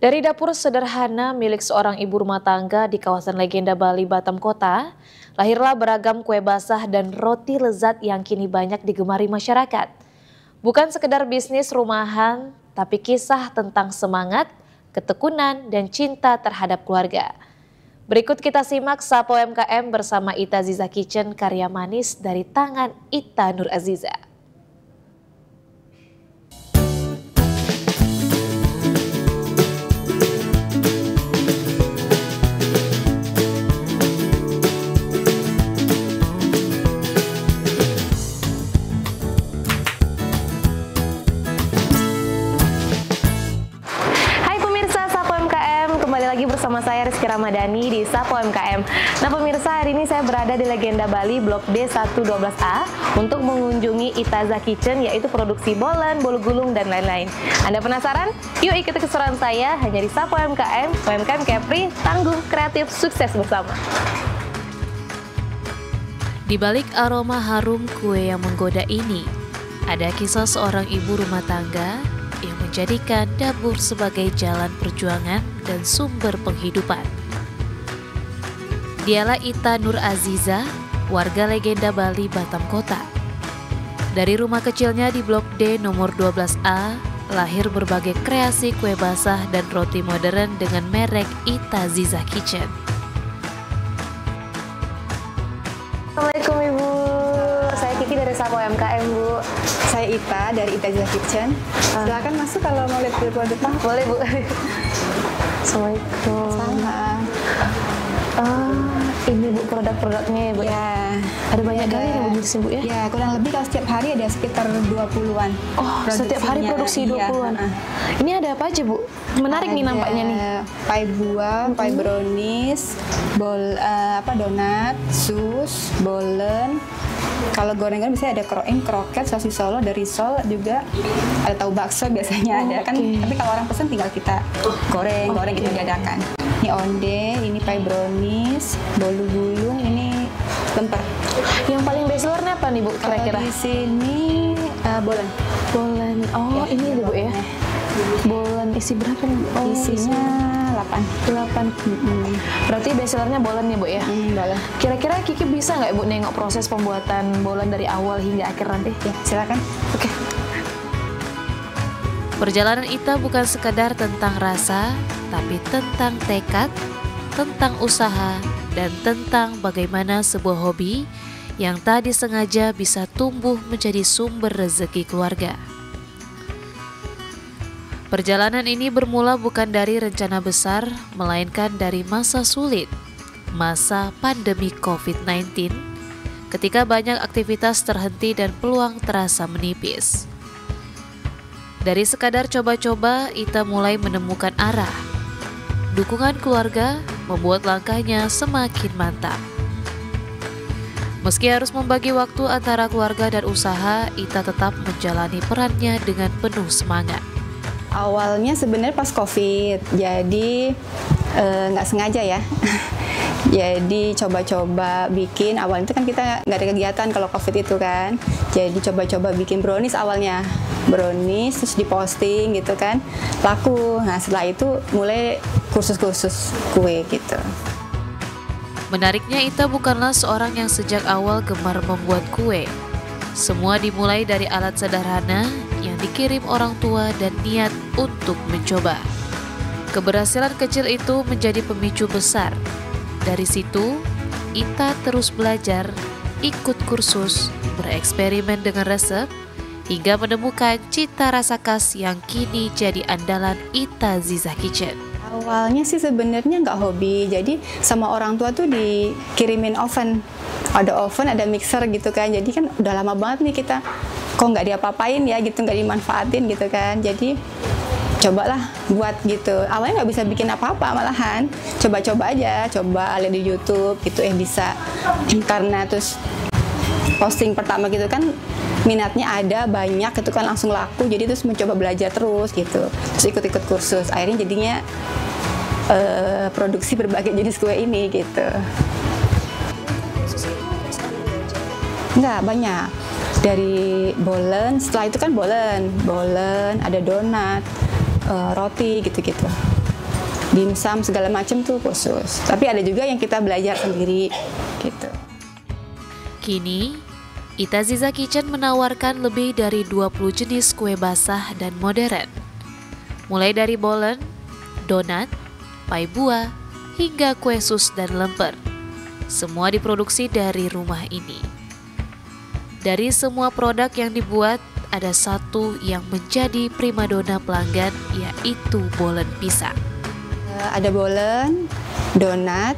Dari dapur sederhana milik seorang ibu rumah tangga di kawasan legenda Bali, Batam Kota, lahirlah beragam kue basah dan roti lezat yang kini banyak digemari masyarakat. Bukan sekedar bisnis rumahan, tapi kisah tentang semangat, ketekunan, dan cinta terhadap keluarga. Berikut kita simak Sapa UMKM bersama Ita Aziza Kitchen, karya manis dari tangan Ita Nur Aziza. Lagi bersama saya Rizky Ramadhani di Sapa UMKM. Nah pemirsa, hari ini saya berada di Legenda Bali Blok D 112A untuk mengunjungi Ita Aziza Kitchen, yaitu produksi bolen, bolu gulung, dan lain-lain. Anda penasaran? Yuk ikuti keseruan saya hanya di Sapa UMKM. UMKM Kepri, tangguh, kreatif, sukses bersama. Di balik aroma harum kue yang menggoda ini, ada kisah seorang ibu rumah tangga yang menjadikan dapur sebagai jalan perjuangan dan sumber penghidupan. Dialah Ita Nur Aziza, warga legenda Bali, Batam Kota. Dari rumah kecilnya di Blok D nomor 12A, lahir berbagai kreasi kue basah dan roti modern dengan merek Ita Aziza Kitchen. Assalamualaikum Ibu, saya Kiki dari Sapa UMKM Bu. Saya Ita dari Ita Aziza Kitchen. Silakan masuk kalau mau lihat produk-produknya. Boleh Bu. Assalamualaikum. Sama. Ini Bu produk-produknya ya Bu. Ya. Ada banyak kali ya Bu di sini Bu ya? Ya, kurang lebih kalau setiap hari ada sekitar 20-an. Oh, setiap hari produksi 20-an. Iya. Ini ada apa aja Bu? Menarik nih nampaknya nih. Pie buah, pie brownies, donat, sus, bolen. Kalau gorengan biasanya ada kroket, sosis Solo, ada risol juga, ada tahu bakso biasanya ada kan. Tapi kalau orang pesen tinggal kita goreng kita diadakan. Ini onde, ini pie brownies, bolu gulung, ini lemper. Yang paling best sellernya apa nih Bu kira-kira? Di sini bolen. Bolen. Oh, Ya, ini Bu ya. Bolen isi berapa nih? Oh, isinya 8. Berarti best sellernya bolen ya Bu ya? Bolen. Kira-kira Kiki bisa nggak Bu nengok proses pembuatan bolen dari awal hingga akhir nanti? Ya, silakan. Oke. Perjalanan Ita bukan sekadar tentang rasa, tapi tentang tekad, tentang usaha, dan tentang bagaimana sebuah hobi yang tak disengaja bisa tumbuh menjadi sumber rezeki keluarga. Perjalanan ini bermula bukan dari rencana besar, melainkan dari masa sulit, masa pandemi COVID-19, ketika banyak aktivitas terhenti dan peluang terasa menipis. Dari sekadar coba-coba, Ita mulai menemukan arah. Dukungan keluarga membuat langkahnya semakin mantap. Meski harus membagi waktu antara keluarga dan usaha, Ita tetap menjalani perannya dengan penuh semangat. Awalnya sebenarnya pas COVID, jadi nggak sengaja ya. Jadi coba-coba bikin, awalnya itu kan kita nggak ada kegiatan kalau COVID itu kan. Jadi coba-coba bikin brownies awalnya. Brownies, terus diposting gitu kan, laku. Nah setelah itu mulai kursus-kursus kue gitu. Menariknya Ita bukanlah seorang yang sejak awal gemar membuat kue. Semua dimulai dari alat sederhana yang dikirim orang tua dan niat untuk mencoba. Keberhasilan kecil itu menjadi pemicu besar. Dari situ, Ita terus belajar, ikut kursus, bereksperimen dengan resep, hingga menemukan cita rasa khas yang kini jadi andalan Ita Aziza Kitchen. Awalnya sih sebenarnya nggak hobi, jadi sama orang tua tuh dikirimin oven. Ada oven, ada mixer gitu kan, jadi kan udah lama banget nih kita kok nggak diapa-apain ya gitu, nggak dimanfaatin gitu kan. Jadi cobalah buat gitu. Awalnya nggak bisa bikin apa-apa malahan, coba-coba aja, coba lihat di YouTube gitu bisa. Karena terus posting pertama gitu kan minatnya ada banyak itu kan langsung laku, jadi terus mencoba belajar terus gitu, terus ikut-ikut kursus, akhirnya jadinya produksi berbagai jenis kue ini gitu. Enggak banyak, dari bolen, setelah itu kan bolen ada donat, roti gitu-gitu. dimsum segala macam tuh khusus. Tapi ada juga yang kita belajar sendiri gitu. Kini, Ita Ziza Kitchen menawarkan lebih dari 20 jenis kue basah dan modern. Mulai dari bolen, donat, pai buah, hingga kue sus dan lemper. Semua diproduksi dari rumah ini. Dari semua produk yang dibuat, ada satu yang menjadi primadona pelanggan, yaitu bolen pisang. Ada bolen, donat,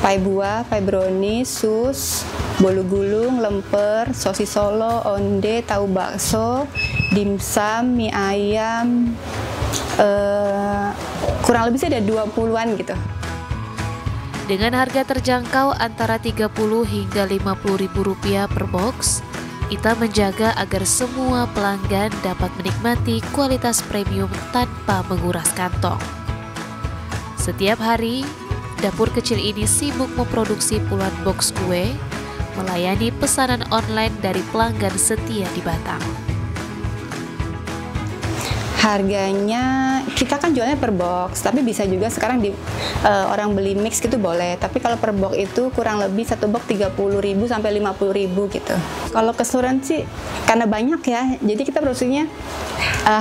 pai buah, pai brownies, sus, bolu gulung, lemper, sosis solo, onde, tahu bakso, dimsum, mie ayam, kurang lebih sih ada 20-an gitu. Dengan harga terjangkau antara 30 hingga 50 ribu rupiah per box, Ita menjaga agar semua pelanggan dapat menikmati kualitas premium tanpa menguras kantong. Setiap hari, dapur kecil ini sibuk memproduksi puluhan box kue, melayani pesanan online dari pelanggan setia di Batam. Harganya kita kan jualnya per box, tapi bisa juga sekarang orang beli mix gitu boleh. Tapi kalau per box itu kurang lebih satu box 30.000 sampai 50.000 gitu. Kalau keseluruhan sih karena banyak ya, jadi kita produksinya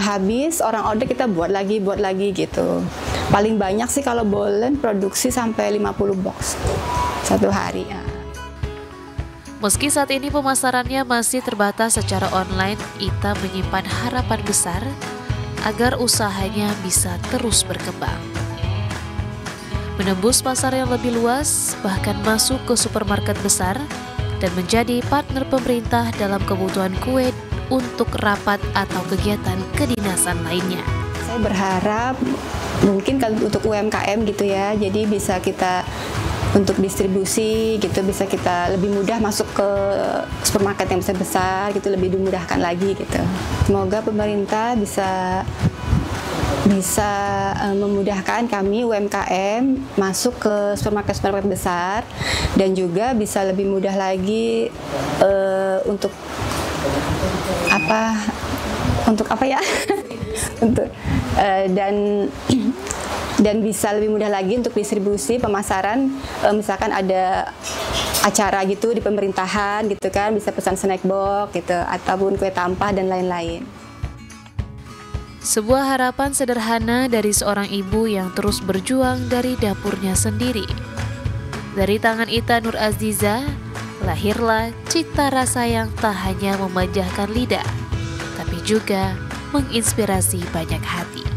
habis, orang order kita buat lagi gitu. Paling banyak sih kalau bolen produksi sampai 50 box satu hari. Meski saat ini pemasarannya masih terbatas secara online, Ita menyimpan harapan besar agar usahanya bisa terus berkembang. Menembus pasar yang lebih luas, bahkan masuk ke supermarket besar, dan menjadi partner pemerintah dalam kebutuhan kue untuk rapat atau kegiatan kedinasan lainnya. Saya berharap mungkin kalau untuk UMKM gitu ya, jadi bisa kita untuk distribusi gitu, bisa kita lebih mudah masuk ke supermarket yang besar gitu, lebih dimudahkan lagi gitu. Semoga pemerintah bisa memudahkan kami UMKM masuk ke supermarket besar, dan juga bisa lebih mudah lagi untuk apa ya untuk dan bisa lebih mudah lagi untuk distribusi pemasaran, misalkan ada acara gitu di pemerintahan gitu kan, bisa pesan snack box gitu, ataupun kue tampah dan lain-lain. Sebuah harapan sederhana dari seorang ibu yang terus berjuang dari dapurnya sendiri. Dari tangan Ita Nur Aziza, lahirlah cita rasa yang tak hanya memanjakan lidah, tapi juga menginspirasi banyak hati.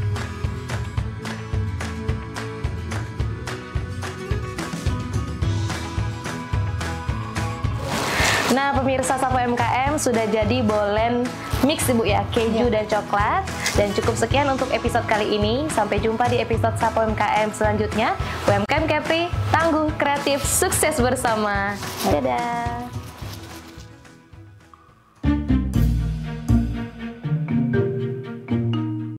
Nah, pemirsa Sapo UMKM, sudah jadi bolen mix Ibu ya, keju dan coklat. Dan cukup sekian untuk episode kali ini. Sampai jumpa di episode Sapo UMKM selanjutnya. UMKM Kepri, tangguh, kreatif, sukses bersama. Dadah.